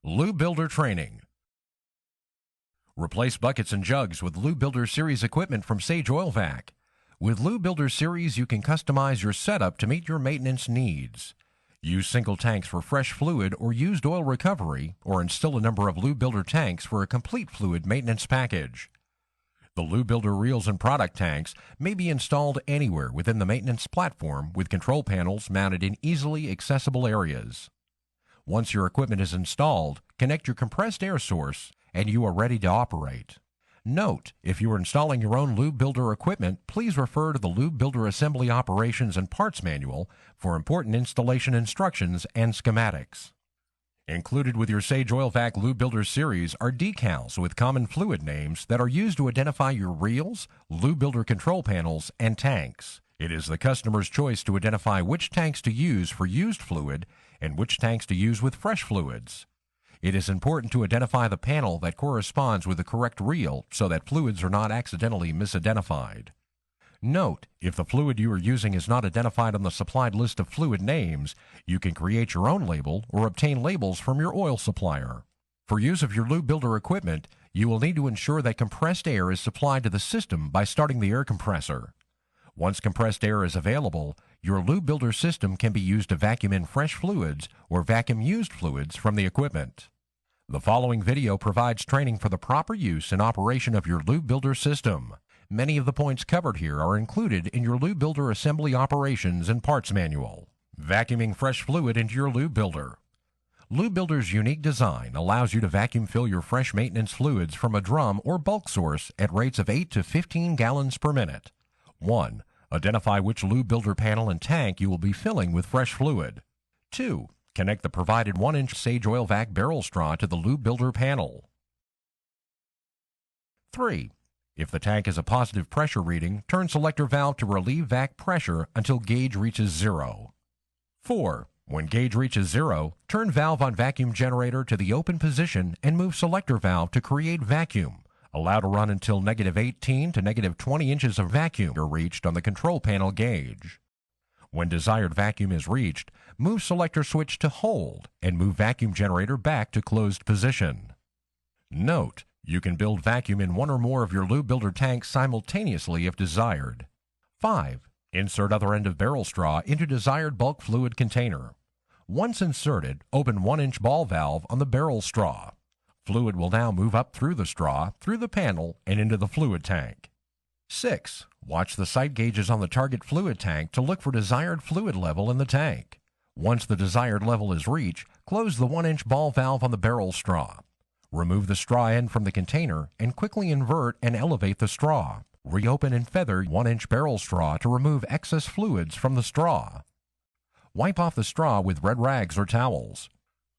LubeBuilder training. Replace buckets and jugs with LubeBuilder series equipment from Sage Oil Vac. With LubeBuilder series, you can customize your setup to meet your maintenance needs. Use single tanks for fresh fluid or used oil recovery, or instill a number of LubeBuilder tanks for a complete fluid maintenance package. The LubeBuilder reels and product tanks may be installed anywhere within the maintenance platform with control panels mounted in easily accessible areas. Once your equipment is installed, connect your compressed air source and you are ready to operate. Note, if you are installing your own LubeBuilder equipment, please refer to the LubeBuilder Assembly Operations and Parts Manual for important installation instructions and schematics. Included with your Sage Oil Vac LubeBuilder series are decals with common fluid names that are used to identify your reels, LubeBuilder control panels, and tanks. It is the customer's choice to identify which tanks to use for used fluid and which tanks to use with fresh fluids. It is important to identify the panel that corresponds with the correct reel so that fluids are not accidentally misidentified. Note, if the fluid you are using is not identified on the supplied list of fluid names, you can create your own label or obtain labels from your oil supplier. For use of your LubeBuilder equipment, you will need to ensure that compressed air is supplied to the system by starting the air compressor. Once compressed air is available, your LubeBuilder system can be used to vacuum in fresh fluids or vacuum used fluids from the equipment. The following video provides training for the proper use and operation of your LubeBuilder system. Many of the points covered here are included in your LubeBuilder Assembly Operations and Parts Manual. Vacuuming fresh fluid into your LubeBuilder. LubeBuilder's unique design allows you to vacuum fill your fresh maintenance fluids from a drum or bulk source at rates of 8 to 15 gallons per minute. 1. Identify which LubeBuilder panel and tank you will be filling with fresh fluid. 2. Connect the provided 1-inch Sage Oil Vac barrel straw to the LubeBuilder panel. 3. If the tank has a positive pressure reading, turn selector valve to relieve vac pressure until gauge reaches 0. 4. When gauge reaches 0, turn valve on vacuum generator to the open position and move selector valve to create vacuum. Allow to run until -18 to -20 inches of vacuum are reached on the control panel gauge. When desired vacuum is reached, move selector switch to hold and move vacuum generator back to closed position. Note, you can build vacuum in one or more of your LubeBuilder tanks simultaneously if desired. 5. Insert other end of barrel straw into desired bulk fluid container. Once inserted, open 1-inch ball valve on the barrel straw. Fluid will now move up through the straw, through the panel, and into the fluid tank. 6. Watch the sight gauges on the target fluid tank to look for desired fluid level in the tank. Once the desired level is reached, close the 1-inch ball valve on the barrel straw. Remove the straw end from the container and quickly invert and elevate the straw. Reopen and feather 1-inch barrel straw to remove excess fluids from the straw. Wipe off the straw with red rags or towels.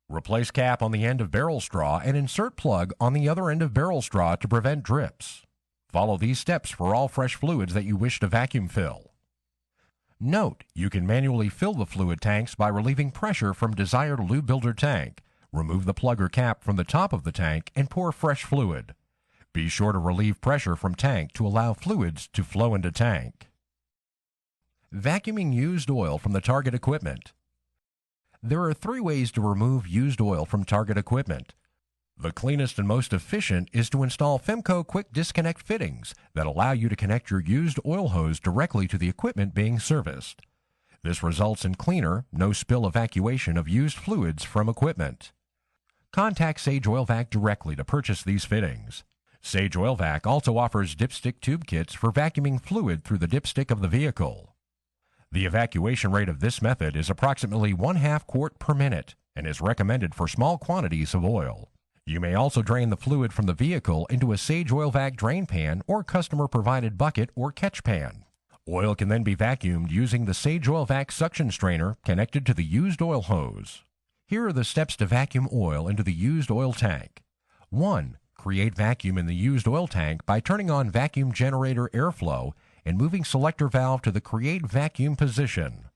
Replace cap on the end of barrel straw and insert plug on the other end of barrel straw to prevent drips. Follow these steps for all fresh fluids that you wish to vacuum fill. Note, you can manually fill the fluid tanks by relieving pressure from desired LubeBuilder tank. Remove the plug or cap from the top of the tank and pour fresh fluid. Be sure to relieve pressure from tank to allow fluids to flow into tank. Vacuuming used oil from the target equipment. There are 3 ways to remove used oil from target equipment. The cleanest and most efficient is to install Femco quick disconnect fittings that allow you to connect your used oil hose directly to the equipment being serviced. This results in cleaner, no-spill evacuation of used fluids from equipment. Contact Sage Oil Vac directly to purchase these fittings. Sage Oil Vac also offers dipstick tube kits for vacuuming fluid through the dipstick of the vehicle. The evacuation rate of this method is approximately 1/2 quart per minute and is recommended for small quantities of oil. You may also drain the fluid from the vehicle into a Sage Oil Vac drain pan or customer-provided bucket or catch pan. Oil can then be vacuumed using the Sage Oil Vac suction strainer connected to the used oil hose. Here are the steps to vacuum oil into the used oil tank. 1. Create vacuum in the used oil tank by turning on vacuum generator airflow and moving selector valve to the create vacuum position.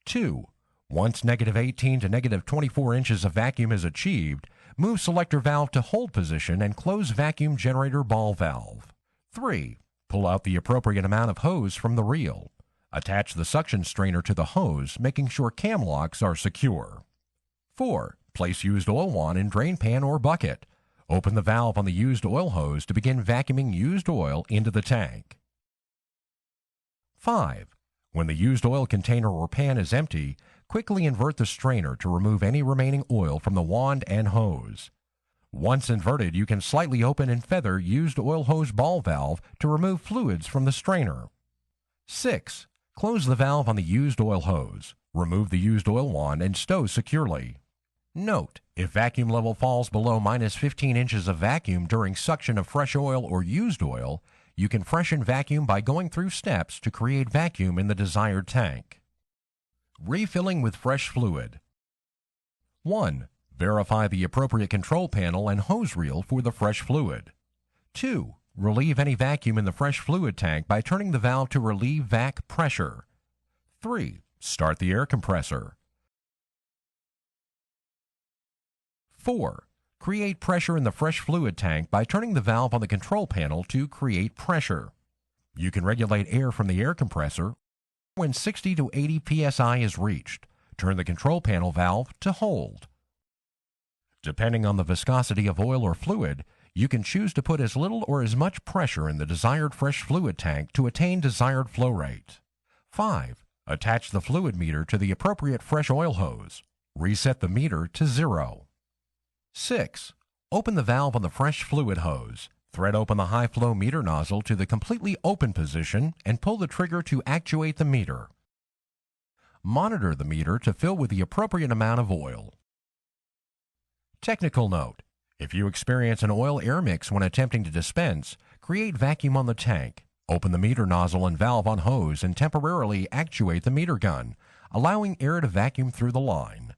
2. Once -18 to -24 inches of vacuum is achieved, move selector valve to hold position and close vacuum generator ball valve. 3. Pull out the appropriate amount of hose from the reel. Attach the suction strainer to the hose, making sure cam locks are secure. 4. Place used oil wand in drain pan or bucket. Open the valve on the used oil hose to begin vacuuming used oil into the tank. 5. When the used oil container or pan is empty, quickly invert the strainer to remove any remaining oil from the wand and hose. Once inverted, you can slightly open and feather used oil hose ball valve to remove fluids from the strainer. 6. Close the valve on the used oil hose. Remove the used oil wand and stow securely. Note: if vacuum level falls below -15 inches of vacuum during suction of fresh oil or used oil, you can freshen vacuum by going through steps to create vacuum in the desired tank. Refilling with fresh fluid. 1. Verify the appropriate control panel and hose reel for the fresh fluid. 2. Relieve any vacuum in the fresh fluid tank by turning the valve to relieve vac pressure. 3. Start the air compressor. 4. Create pressure in the fresh fluid tank by turning the valve on the control panel to create pressure. You can regulate air from the air compressor when 60 to 80 psi is reached. Turn the control panel valve to hold. Depending on the viscosity of oil or fluid, you can choose to put as little or as much pressure in the desired fresh fluid tank to attain desired flow rate. 5. Attach the fluid meter to the appropriate fresh oil hose. Reset the meter to 0. 6. Open the valve on the fresh fluid hose. Thread open the high flow meter nozzle to the completely open position and pull the trigger to actuate the meter. Monitor the meter to fill with the appropriate amount of oil. Technical note: if you experience an oil-air mix when attempting to dispense, create vacuum on the tank. Open the meter nozzle and valve on hose and temporarily actuate the meter gun, allowing air to vacuum through the line.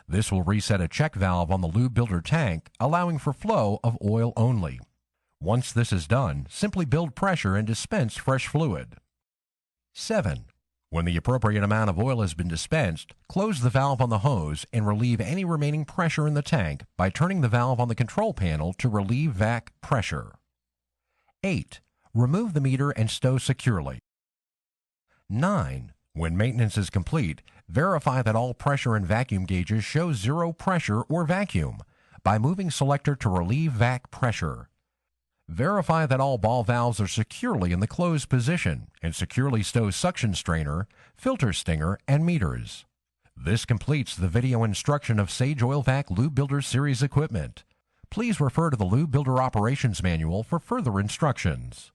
This will reset a check valve on the LubeBuilder tank, allowing for flow of oil only. Once this is done, simply build pressure and dispense fresh fluid. 7. When the appropriate amount of oil has been dispensed, close the valve on the hose and relieve any remaining pressure in the tank by turning the valve on the control panel to relieve vac pressure. 8. Remove the meter and stow securely. 9. When maintenance is complete, verify that all pressure and vacuum gauges show 0 pressure or vacuum by moving selector to relieve vac pressure. Verify that all ball valves are securely in the closed position and securely stow suction strainer, filter stinger, and meters. This completes the video instruction of Sage Oil Vac LubeBuilder series equipment. Please refer to the LubeBuilder operations manual for further instructions.